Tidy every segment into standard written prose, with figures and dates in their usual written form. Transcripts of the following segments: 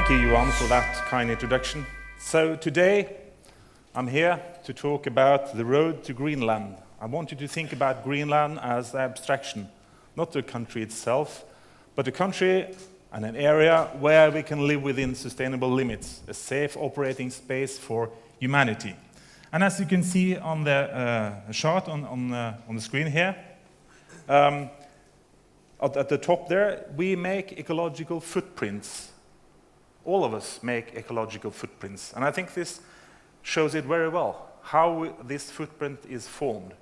Thank you, Johan, for that kind introduction. So today, I'm here to talk about the road to Greenland. I want you to think about Greenland as an abstraction, not the country itself, but a country and an area where we can live within sustainable limits, a safe operating space for humanity. And as you can see on the chart on the screen here, at the top there, we make ecological footprints. All of us make ecological footprints. And I think this shows it very well, how this footprint is formed.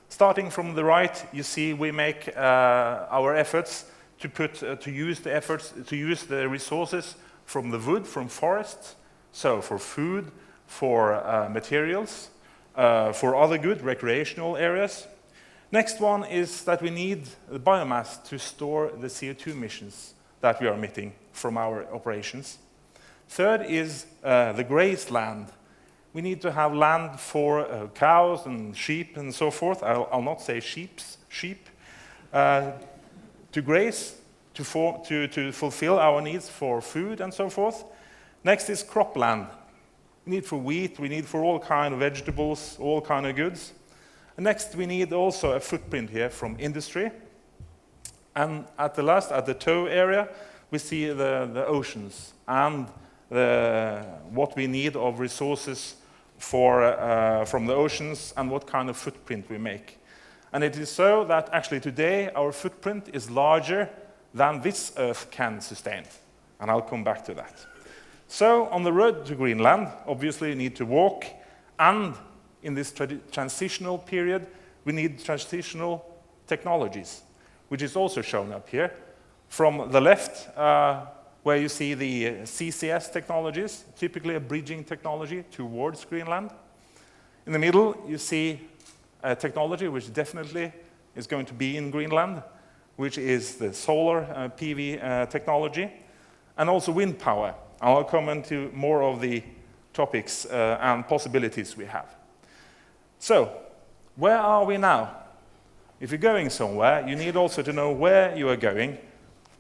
Starting from the right, you see we make our efforts to use the resources from the wood, from forests, so for food, for materials, for other good recreational areas. Next one is that we need the biomass to store the CO2 emissions that we are emitting from our operations. Third is the grazed land. We need to have land for cows and sheep and so forth. I'll not say sheep, to graze, to fulfill our needs for food and so forth. Next is cropland. We need for wheat, we need for all kind of vegetables, all kind of goods. And next, we need also a footprint here from industry. And at the last, at the toe area, we see the oceans and what we need of resources from the oceans and what kind of footprint we make. And it is so that actually today our footprint is larger than this Earth can sustain. And I'll come back to that. So on the road to Greenland, obviously you need to walk, and in this transitional period, we need transitional technologies, which is also shown up here. From the left, where you see the CCS technologies, typically a bridging technology towards Greenland. In the middle, you see a technology which definitely is going to be in Greenland, which is the solar PV technology, and also wind power. I'll come into more of the topics and possibilities we have. So, where are we now? If you're going somewhere, you need also to know where you are going,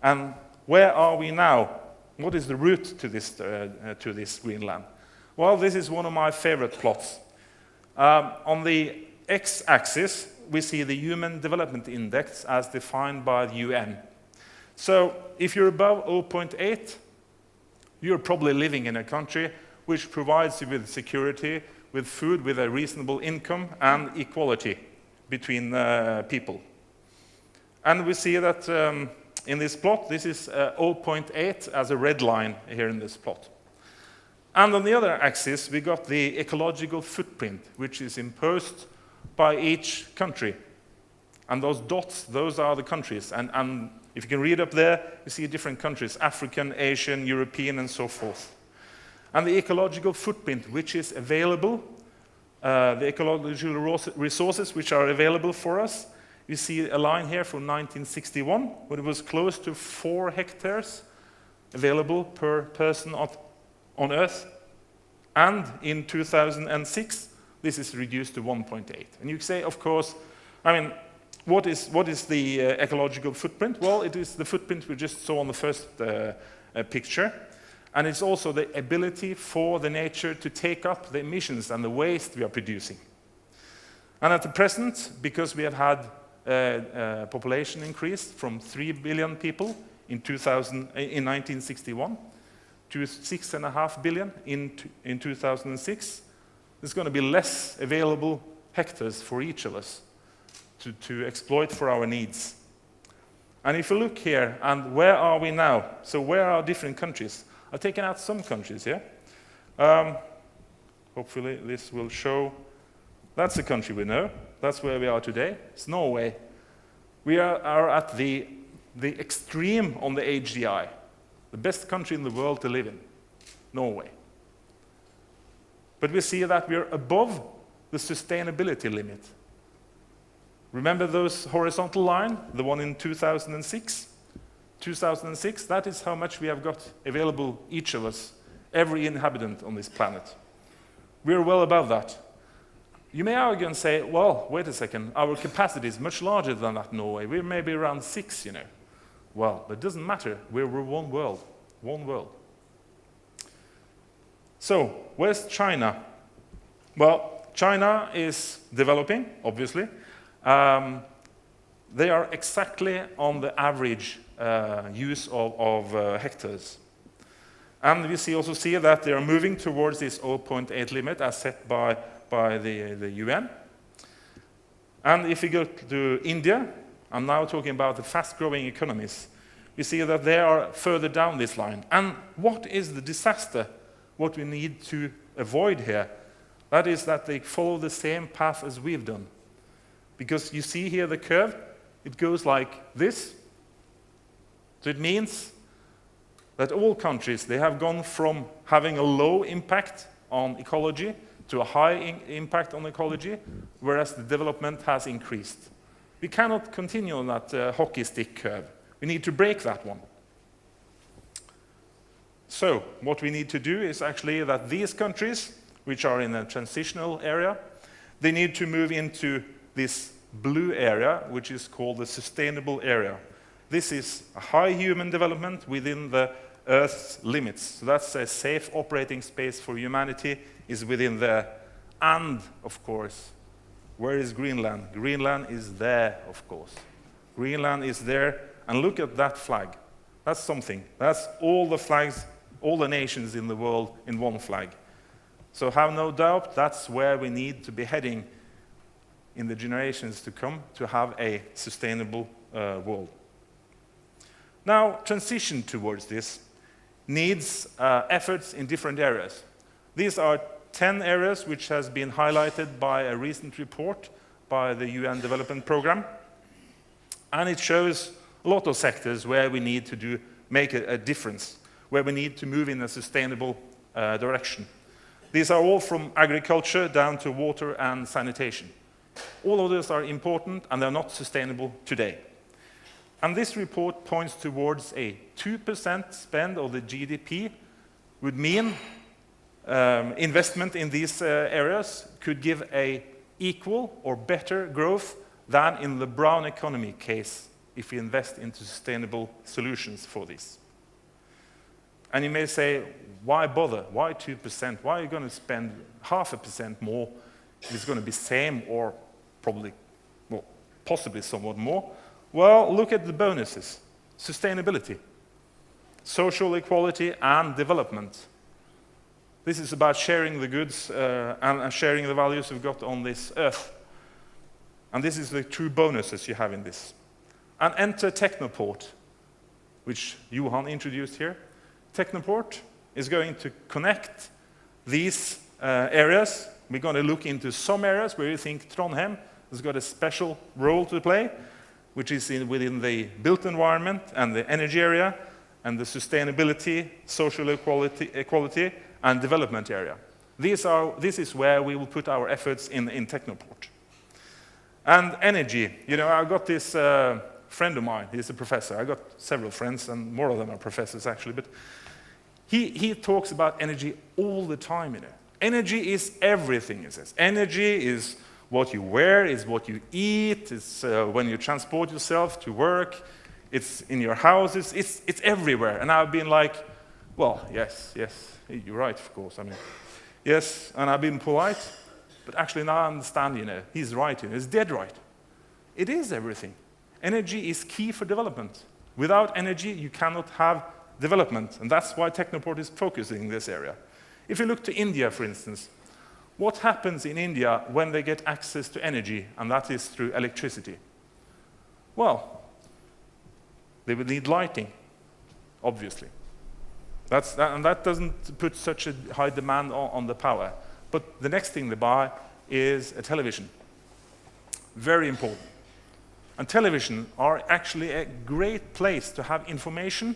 and where are we now? What is the route to this Greenland? Well, this is one of my favorite plots. On the x-axis, we see the Human Development Index as defined by the UN. So, if you're above 0.8, you're probably living in a country which provides you with security, with food, with a reasonable income, and equality between people. And we see that in this plot, this is 0.8 as a red line here in this plot. And on the other axis, we got the ecological footprint, which is imposed by each country. And those dots, those are the countries. And if you can read up there, you see different countries, African, Asian, European, and so forth. And the ecological footprint, which is available, the ecological resources which are available for us. You see a line here from 1961, when it was close to 4 hectares available per person on Earth. And in 2006, this is reduced to 1.8. And you say, of course, I mean, what is the ecological footprint? Well, it is the footprint we just saw on the first picture. And it's also the ability for the nature to take up the emissions and the waste we are producing. And at the present, because we have had a population increase from 3 billion people in 1961 to 6.5 billion in 2006, there's going to be less available hectares for each of us to exploit for our needs. And if you look here, and where are we now? So where are different countries? I've taken out some countries here. Hopefully this will show. That's the country we know. That's where we are today. It's Norway. We are at the extreme on the HDI, the best country in the world to live in, Norway. But we see that we are above the sustainability limit. Remember those horizontal line, the one in 2006? 2006, that is how much we have got available, each of us, every inhabitant on this planet. We're well above that. You may argue and say, well, wait a second, our capacity is much larger than that in Norway. We're maybe around 6, you know. Well, it doesn't matter. We're one world, one world. So, where's China? Well, China is developing, obviously. They are exactly on the average use of hectares. And we also see that they are moving towards this 0.8 limit as set by the UN. And if we go to India, I'm now talking about the fast-growing economies, we see that they are further down this line. And what is the disaster? What we need to avoid here? That is that they follow the same path as we've done. Because you see here the curve, it goes like this. So it means that all countries, they have gone from having a low impact on ecology to a high impact on ecology, whereas the development has increased. We cannot continue on that hockey stick curve. We need to break that one. So what we need to do is actually that these countries, which are in a transitional area, they need to move into this blue area, which is called the sustainable area. This is a high human development within the Earth's limits. So that's a safe operating space for humanity is within there. And, of course, where is Greenland? Greenland is there, of course. Greenland is there, and look at that flag. That's something. That's all the flags, all the nations in the world in one flag. So have no doubt that's where we need to be heading in the generations to come to have a sustainable world. Now, transition towards this needs efforts in different areas. These are 10 areas which has been highlighted by a recent report by the UN Development Programme. And it shows a lot of sectors where we need to make a difference, where we need to move in a sustainable direction. These are all from agriculture down to water and sanitation. All of those are important and they're not sustainable today. And this report points towards a 2% spend of the GDP would mean investment in these areas could give a equal or better growth than in the brown economy case if we invest into sustainable solutions for this. And you may say, why bother? Why 2%? Why are you going to spend 0.5% more if it's going to be same or probably, well, possibly somewhat more? Well, look at the bonuses. Sustainability, social equality, and development. This is about sharing the goods and sharing the values we've got on this earth. And this is the true bonuses you have in this. And enter Technoport, which Johan introduced here. Technoport is going to connect these areas. We're going to look into some areas where you think Trondheim has got a special role to play, which is within the built environment and the energy area and the sustainability, social equality and development area. This is where we will put our efforts in Technoport. And energy. You know, I've got this friend of mine. He's a professor. I've got several friends, and more of them are professors, actually. But he talks about energy all the time, you know. Energy is everything, he says. Energy is what you wear, is what you eat, it's when you transport yourself to work, it's in your houses, it's everywhere. And I've been like, well, yes, you're right, of course. I mean, yes, and I've been polite, but actually now I understand, you know, he's right, you know, he's dead right. It is everything. Energy is key for development. Without energy, you cannot have development, and that's why Technoport is focusing in this area. If you look to India, for instance, what happens in India when they get access to energy, and that is through electricity? Well, they will need lighting, obviously. And that doesn't put such a high demand on the power. But the next thing they buy is a television. Very important. And television are actually a great place to have information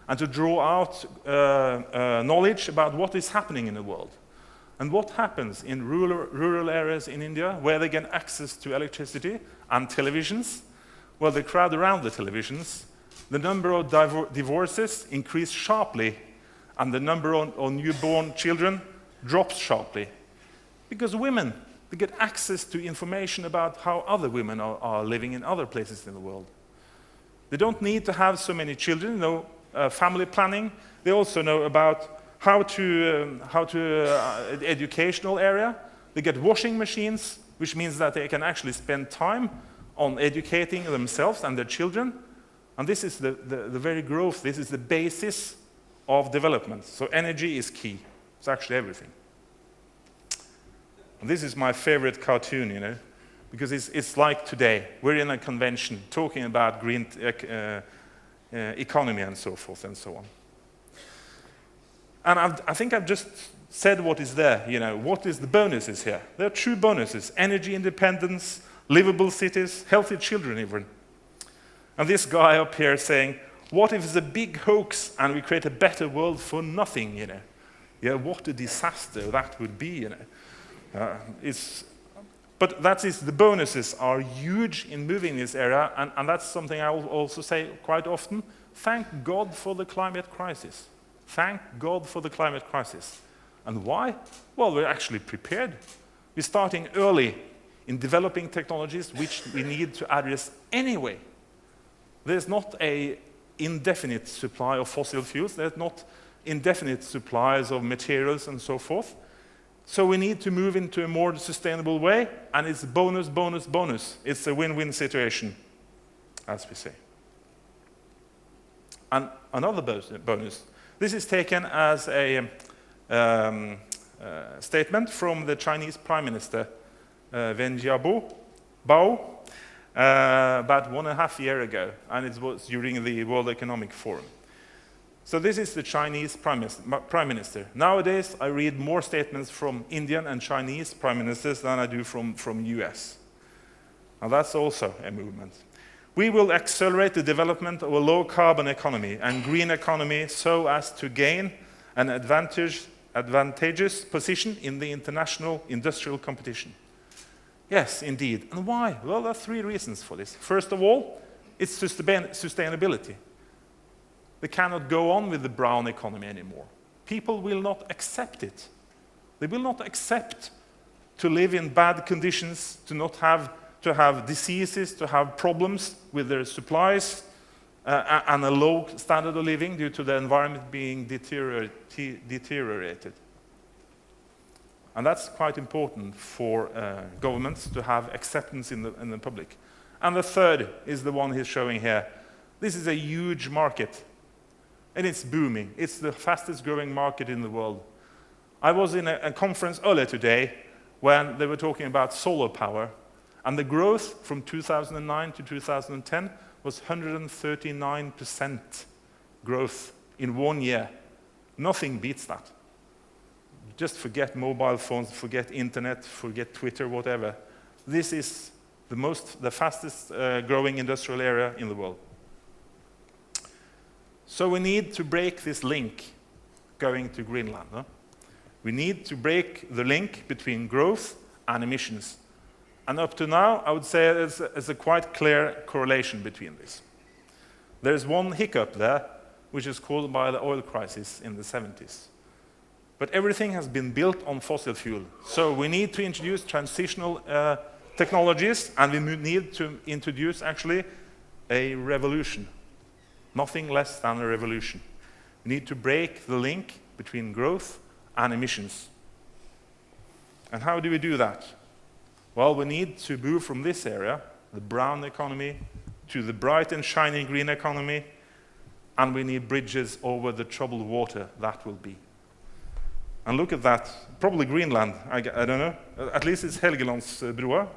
and to draw out knowledge about what is happening in the world. And what happens in rural areas in India where they get access to electricity and televisions? Well, they crowd around the televisions. The number of divorces increase sharply, and the number of newborn children drops sharply. Because women, they get access to information about how other women are living in other places in the world. They don't need to have so many children, family planning. They also know about the educational area. They get washing machines, which means that they can actually spend time on educating themselves and their children. And this is the very growth, this is the basis of development. So energy is key. It's actually everything. And this is my favorite cartoon, you know, because it's like today. We're in a convention talking about green economy and so forth and so on. And I think I've just said what is there, you know, what is the bonuses here? There are true bonuses: energy independence, livable cities, healthy children even. And this guy up here saying, what if it's a big hoax and we create a better world for nothing, you know? Yeah, what a disaster that would be, you know. But that is, the bonuses are huge in moving this area, and that's something I will also say quite often. Thank God for the climate crisis. Thank God for the climate crisis. And why? Well, we're actually prepared. We're starting early in developing technologies which we need to address anyway. There's not an indefinite supply of fossil fuels. There's not indefinite supplies of materials and so forth. So we need to move into a more sustainable way, and it's bonus, bonus, bonus. It's a win-win situation, as we say. And another bonus. This is taken as a statement from the Chinese Prime Minister, Wen Jiabao, about 1.5 years ago, and it was during the World Economic Forum. So this is the Chinese Prime Minister. Nowadays, I read more statements from Indian and Chinese Prime Ministers than I do from US. And that's also a movement. We will accelerate the development of a low-carbon economy and green economy so as to gain an advantageous position in the international industrial competition. Yes, indeed. And why? Well, there are 3 reasons for this. First of all, it's sustainability. They cannot go on with the brown economy anymore. People will not accept it. They will not accept to live in bad conditions, to have diseases, to have problems with their supplies, and a low standard of living due to the environment being deteriorated. And that's quite important for governments to have acceptance in the public. And the third is the one he's showing here. This is a huge market, and it's booming. It's the fastest growing market in the world. I was in a conference earlier today when they were talking about solar power, and the growth from 2009 to 2010 was 139% growth in 1 year. Nothing beats that. Just forget mobile phones, forget internet, forget Twitter, whatever. This is the fastest growing industrial area in the world. So we need to break this link going to Greenland. Huh? We need to break the link between growth and emissions. And up to now, I would say there's a quite clear correlation between this. There's one hiccup there, which is caused by the oil crisis in the 70s. But everything has been built on fossil fuel. So we need to introduce transitional technologies, and we need to introduce actually a revolution. Nothing less than a revolution. We need to break the link between growth and emissions. And how do we do that? Well, we need to move from this area, the brown economy, to the bright and shiny green economy, and we need bridges over the troubled water that will be. And look at that, probably Greenland, I don't know. At least it's Helgelandsbrua.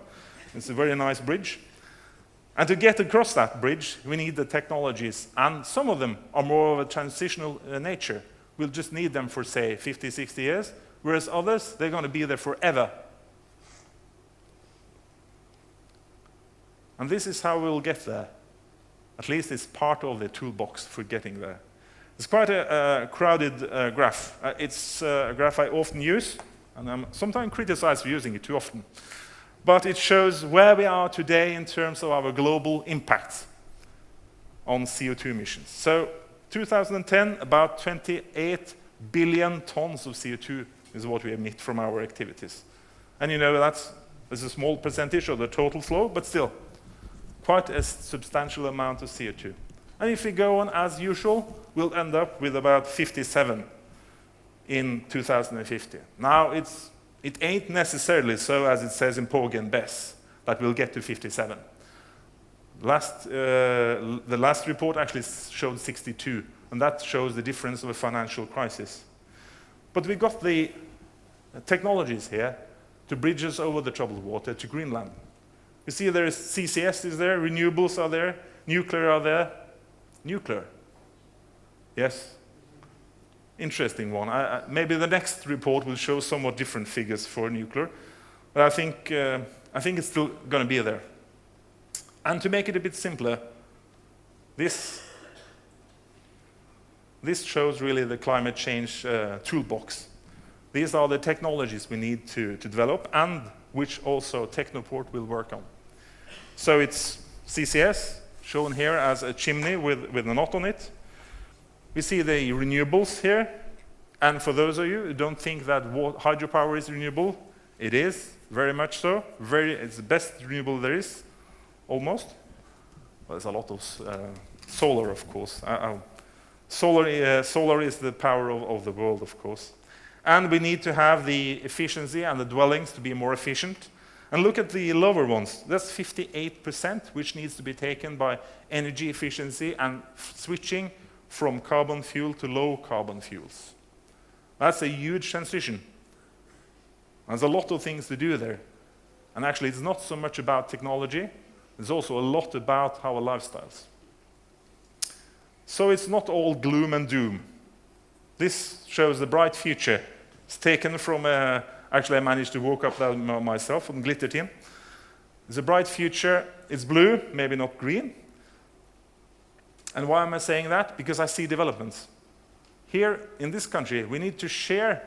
It's a very nice bridge. And to get across that bridge, we need the technologies, and some of them are more of a transitional nature. We'll just need them for, say, 50, 60 years, whereas others, they're going to be there forever. And this is how we'll get there. At least it's part of the toolbox for getting there. It's quite a crowded graph. It's a graph I often use, and I'm sometimes criticized for using it too often. But it shows where we are today in terms of our global impact on CO2 emissions. So 2010, about 28 billion tons of CO2 is what we emit from our activities. And you know that's a small percentage of the total flow, but still, quite a substantial amount of CO2. And if we go on as usual, we'll end up with about 57 in 2050. Now, it ain't necessarily so as it says in Porgy and Bess, that we'll get to 57. The last report actually showed 62, and that shows the difference of a financial crisis. But we got the technologies here to bridge us over the troubled water to Greenland. You see there is CCS is there, renewables are there, nuclear are there. Nuclear. Yes. Interesting one. Maybe the next report will show somewhat different figures for nuclear, but I think it's still going to be there. And to make it a bit simpler, this shows really the climate change toolbox. These are the technologies we need to develop, and which also Technoport will work on. So it's CCS, shown here as a chimney with a knot on it. We see the renewables here, and for those of you who don't think that hydropower is renewable, it is, very much so. It's the best renewable there is, almost. Well, there's a lot of solar, of course. Solar is the power of the world, of course. And we need to have the efficiency and the dwellings to be more efficient. And look at the lower ones. That's 58%, which needs to be taken by energy efficiency and switching from carbon fuel to low carbon fuels. That's a huge transition. There's a lot of things to do there. And actually, it's not so much about technology. There's also a lot about our lifestyles. So it's not all gloom and doom. This shows the bright future. It's taken from, actually I managed to walk up that myself from Glitter Team. It's a bright future. It's blue, maybe not green. And why am I saying that? Because I see developments. Here in this country, we need to share,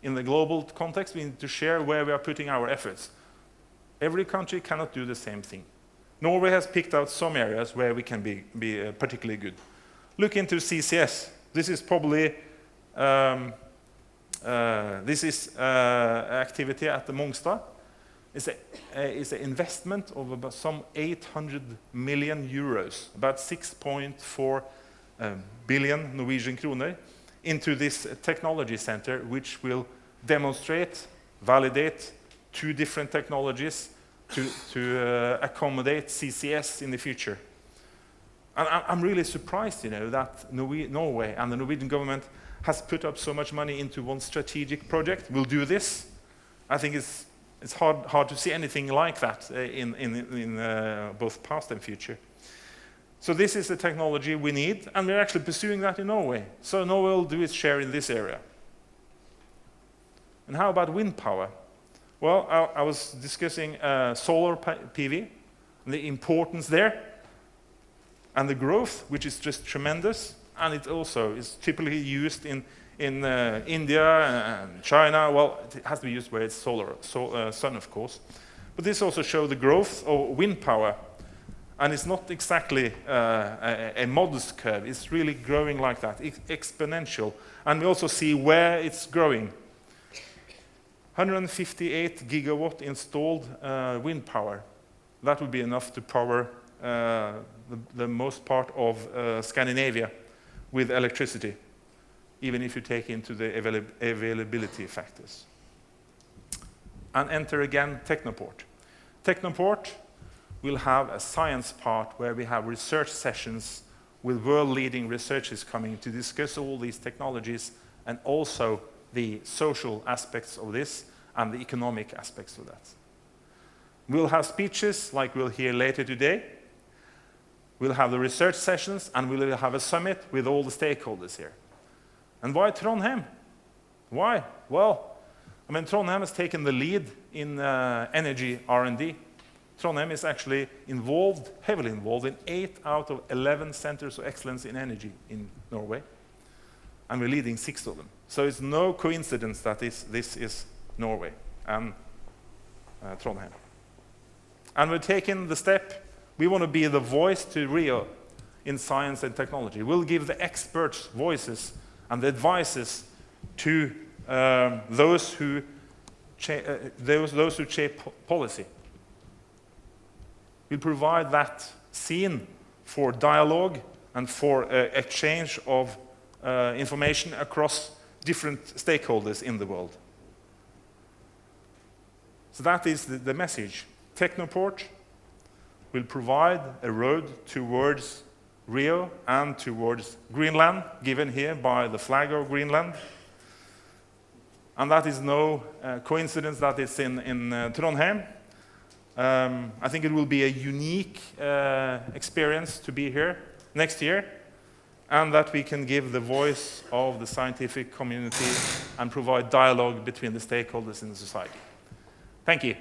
in the global context, we need to share where we are putting our efforts. Every country cannot do the same thing. Norway has picked out some areas where we can be particularly good. Look into CCS. This is probably activity at the Mongstad. It's an investment of about some 800 million euros, about 6.4 billion Norwegian kroner, into this technology center, which will demonstrate, validate 2 different technologies to accommodate CCS in the future. And I'm really surprised, that Norway and the Norwegian government has put up so much money into one strategic project. We'll do this. I think it's hard to see anything like that in both past and future. So this is the technology we need, and we're actually pursuing that in Norway. So Norway will do its share in this area. And how about wind power? Well, I was discussing solar PV, and the importance there, and the growth, which is just tremendous, and it also is typically used in India and China. Well, it has to be used where it's sun, of course. But this also shows the growth of wind power. And it's not exactly a modest curve. It's really growing like that, exponential. And we also see where it's growing. 158 gigawatt installed wind power. That would be enough to power the most part of Scandinavia with electricity, even if you take into the availability factors. And enter again Technoport. Technoport will have a science part where we have research sessions with world-leading researchers coming to discuss all these technologies and also the social aspects of this and the economic aspects of that. We'll have speeches like we'll hear later today. We'll have the research sessions, and we'll have a summit with all the stakeholders here. And why Trondheim? Why? Well, Trondheim has taken the lead in energy R&D. Trondheim is actually heavily involved in 8 out of 11 centers of excellence in energy in Norway. And we're leading 6 of them. So it's no coincidence that this is Norway and Trondheim. And we're taking the step. We want to be the voice to Rio in science and technology. We'll give the experts voices and the advices to those who shape policy. We'll provide that scene for dialogue and for exchange of information across different stakeholders in the world. So that is the message. Technoport will provide a road towards Rio and towards Greenland, given here by the flag of Greenland. And that is no coincidence that it's in Trondheim. I think it will be a unique experience to be here next year, and that we can give the voice of the scientific community and provide dialogue between the stakeholders in the society. Thank you.